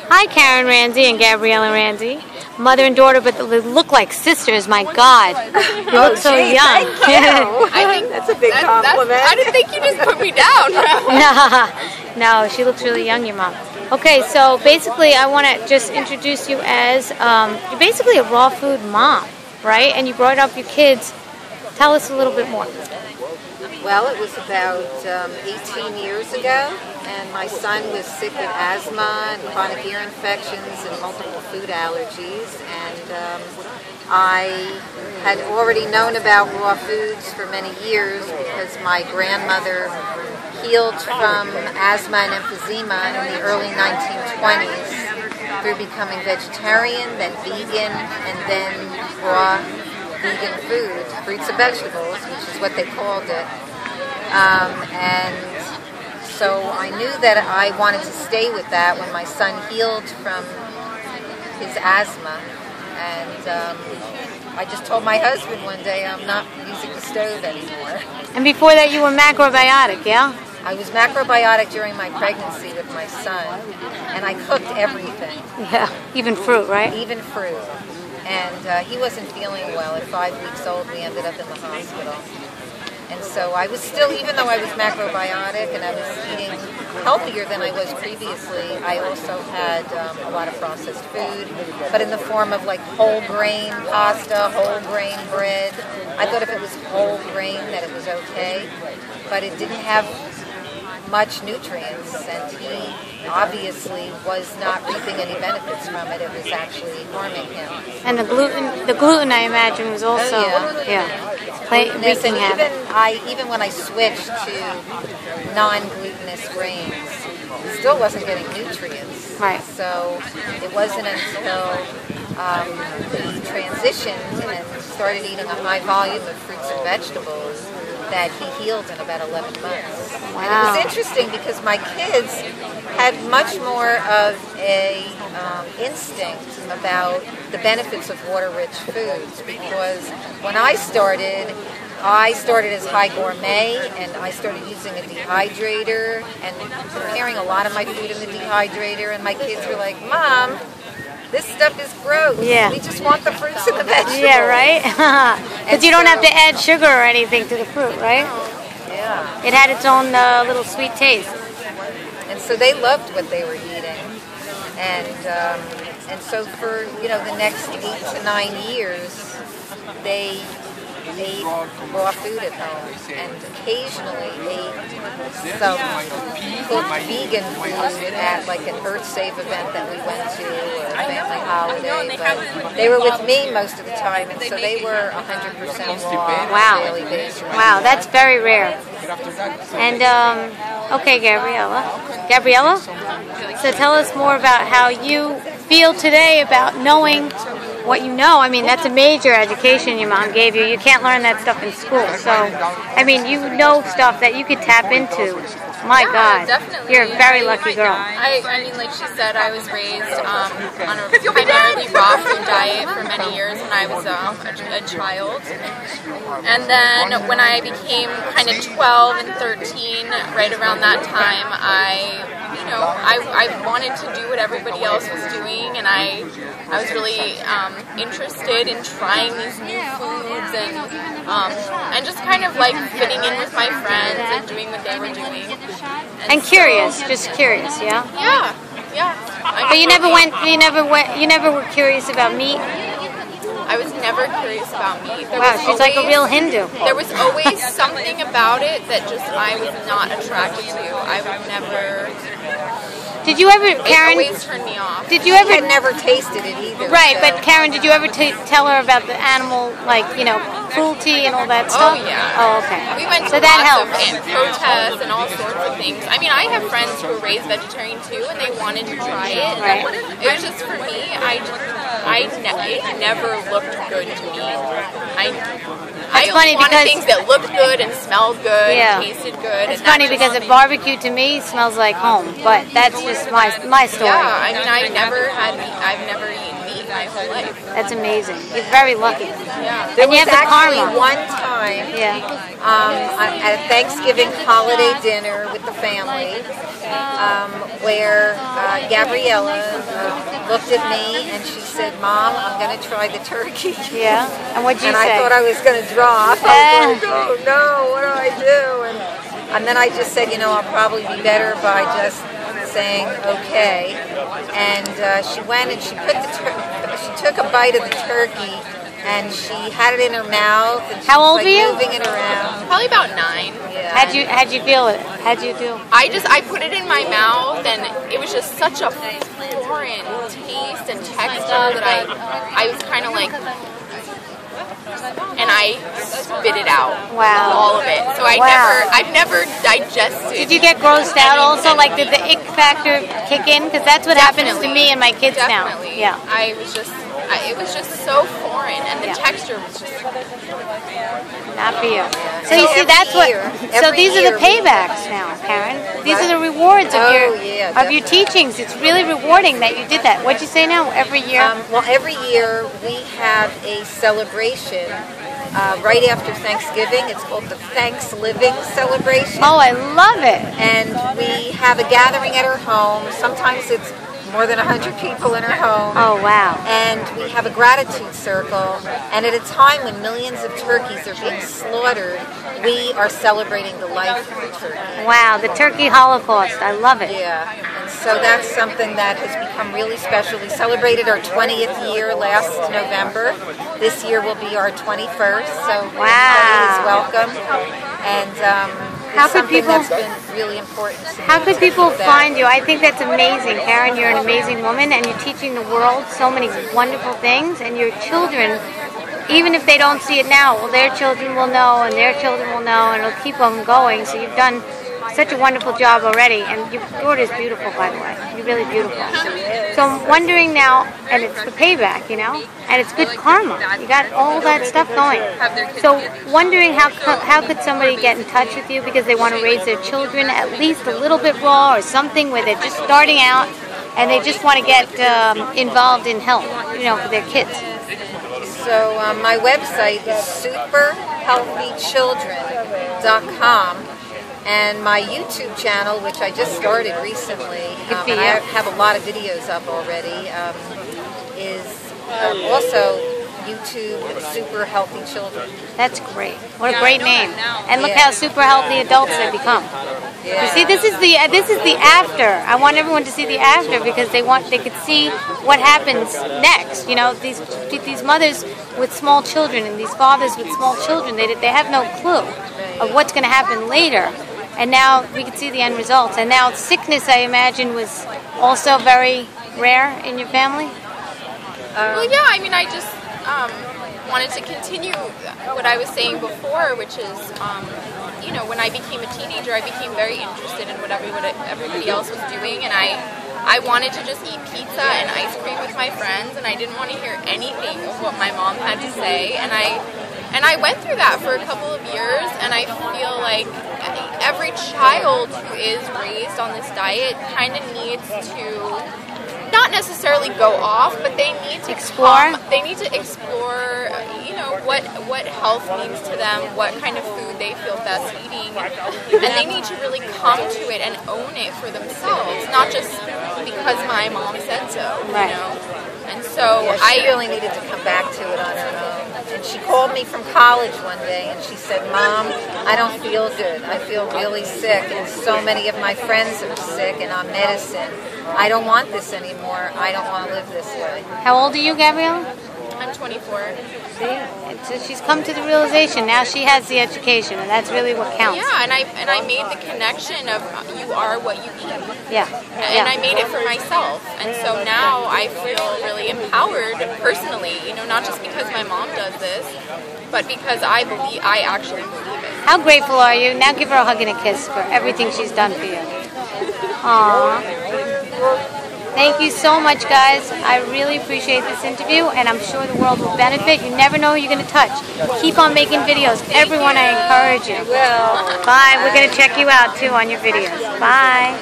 Hi, Karen Ranzi and Gabriela Ranzi. Mother and daughter, but they look like sisters. My God, you look so young. I think that's a big compliment. I didn't think you just put me down. No, she looks really young, your mom. Okay, so basically, I want to just introduce you as you're basically a raw food mom, right? And you brought up your kids. Tell us a little bit more. Well, it was about 18 years ago, and my son was sick with asthma and chronic ear infections and multiple food allergies, and I had already known about raw foods for many years because my grandmother healed from asthma and emphysema in the early 1920s through becoming vegetarian, then vegan, and then raw vegan food, fruits and vegetables, which is what they called it. And so I knew that I wanted to stay with that when my son healed from his asthma. And I just told my husband one day I'm not using the stove anymore. And before that you were macrobiotic, yeah? I was macrobiotic during my pregnancy with my son, and I cooked everything. Yeah, even fruit, right? Even fruit. And he wasn't feeling well. At 5 weeks old, we ended up in the hospital. And so I was still, even though I was macrobiotic and I was eating healthier than I was previously, I also had a lot of processed food, but in the form of like whole grain pasta, whole grain bread. I thought if it was whole grain that it was okay, but it didn't have much nutrients, and he obviously was not reaping any benefits from it. It was actually harming him. And the gluten I imagine was also wreaking havoc. Even when I switched to non-glutinous grains, still wasn't getting nutrients. Right. So it wasn't until we transitioned and started eating a high volume of fruits and vegetables that he healed in about 11 months. Wow. And it was interesting because my kids had much more of a instinct about the benefits of water-rich foods, because when I started as high gourmet, and I started using a dehydrator and preparing a lot of my food in the dehydrator, and my kids were like, "Mom, this stuff is gross. Yeah. We just want the fruits and the vegetables." Yeah, right? Because you don't have to add sugar or anything to the fruit, right? Yeah. It had its own little sweet taste. And so they loved what they were eating. And so for, the next 8 to 9 years, they ate raw food at home, and occasionally ate some cooked vegan food at like an Earth Save event that we went to, or a family holiday, but they were with me most of the time, and so they were 100% raw on a daily basis. Wow, that's very rare. And, okay, Gabriela? So tell us more about how you feel today about knowing what you know. I mean, that's a major education your mom gave you. You can't learn that stuff in school. So, I mean, you know stuff that you could tap into. My God, definitely. You're a very lucky girl. I mean, like she said, I was raised on a primarily raw food diet for many years when I was a child. And then when I became kind of 12 and 13, right around that time, I wanted to do what everybody else was doing, and I was really interested in trying these new foods and just kind of like fitting in with my friends and doing what they were doing. And curious, just curious, yeah? Yeah. But you never were curious about meat? I was never curious about meat. Wow, she's like a real Hindu. There was always something about it that just I was not attracted to. I would never... Did you ever, Karen? It always turned me off. Did you ever? I had never tasted it either. Right, so. but Karen, did you ever tell her about the animal, like, cruelty and all that stuff? Oh, yeah. Oh, okay. We went so to that lots helps. of protests and all sorts of things. I mean, I have friends who were raised vegetarian too, and they wanted to try it. Right. It was just for me. It never looked good to me. I only wanted things that looked good and smelled good and tasted good. It's funny because a barbecue to me smells like home, but that's just my story. Yeah, I mean, I've never eaten meat my whole life. That's amazing. You're very lucky. Yeah. There And you was have the actually karma. one time at a Thanksgiving holiday dinner with the family where Gabriela looked at me and she said, "Mom, I'm going to try the turkey." Yeah. And what'd you and say? I thought I was going to drop. I was like, "Oh no, what do I do?" And then I just said, I'll probably be better by just saying okay. And she went and she took a bite of the turkey. And she had it in her mouth, and she How was old like were you? moving it around. Probably about 9. Yeah. How'd you feel it? How'd you do? I put it in my mouth, and it was just such a foreign taste and texture that I was kind of like, and I spit it out. Wow. All of it. So I've never digested. Did you get grossed out also? Like, did the ick factor kick in? Because that's what happens to me and my kids Definitely. now. Yeah. It was just so foreign, and the texture was just not for you. So you see, that's what. So these are the paybacks now, Karen. These are the rewards of your teachings. It's really rewarding that you did that. What'd you say now? Every year? Well, every year we have a celebration right after Thanksgiving. It's called the Thanks-Living celebration. Oh, I love it. And we have a gathering at our home. Sometimes it's more than 100 people in our home. Oh, wow. And we have a gratitude circle. And at a time when millions of turkeys are being slaughtered, we are celebrating the life of the turkey. Wow, the turkey holocaust. I love it. Yeah. And so that's something that has become really special. We celebrated our 20th year last November. This year will be our 21st. So everybody is welcome. And how could people? That's been really important to me. How could people find you? I think that's amazing, Karen. You're an amazing woman, and you're teaching the world so many wonderful things. And your children, even if they don't see it now, well, their children will know, and their children will know, and it'll keep them going. So you've done such a wonderful job already, and your daughter's beautiful, by the way. You're really beautiful. So I'm wondering now, and it's the payback, and it's good karma. You got all that stuff going. So wondering how could somebody get in touch with you because they want to raise their children at least a little bit raw or something where they're just starting out and they just want to get involved in health, for their kids. So my website is superhealthychildren.com. And my YouTube channel, which I just started recently, and I have a lot of videos up already, is also YouTube Super Healthy Children. That's great. What a great name. And look how super healthy adults they've become. Yeah. You see, this is the after. I want everyone to see the after because they could see what happens next. These mothers with small children and these fathers with small children, they have no clue of what's going to happen later. And now we can see the end results. And now sickness, I imagine, was also very rare in your family? Well, yeah, I just wanted to continue what I was saying before, which is, when I became a teenager, I became very interested in what everybody else was doing. And I wanted to just eat pizza and ice cream with my friends, and I didn't want to hear anything of what my mom had to say. And I went through that for a couple of years, and I feel like every child who is raised on this diet kind of needs to not necessarily go off, but they need to explore. They need to explore, what health means to them, what kind of food they feel best eating, and they need to really come to it and own it for themselves, not just because my mom said so. And so she really needed to come back to it on her own. And she called me from college one day and she said, "Mom, I don't feel good. I feel really sick, and so many of my friends are sick and on medicine. I don't want this anymore. I don't want to live this way." How old are you, Gabriela? I'm 24. See, so she's come to the realization. Now she has the education, and that's really what counts. Yeah, and I made the connection of you are what you eat. Yeah. And I made it for myself, and so now I feel really empowered personally. Not just because my mom does this, but because I actually believe it. How grateful are you? Now give her a hug and a kiss for everything she's done for you. Aww. Thank you so much, guys. I really appreciate this interview, and I'm sure the world will benefit. You never know who you're going to touch. Keep on making videos. Everyone, I encourage you. Well, bye. We're going to check you out, too, on your videos. Bye.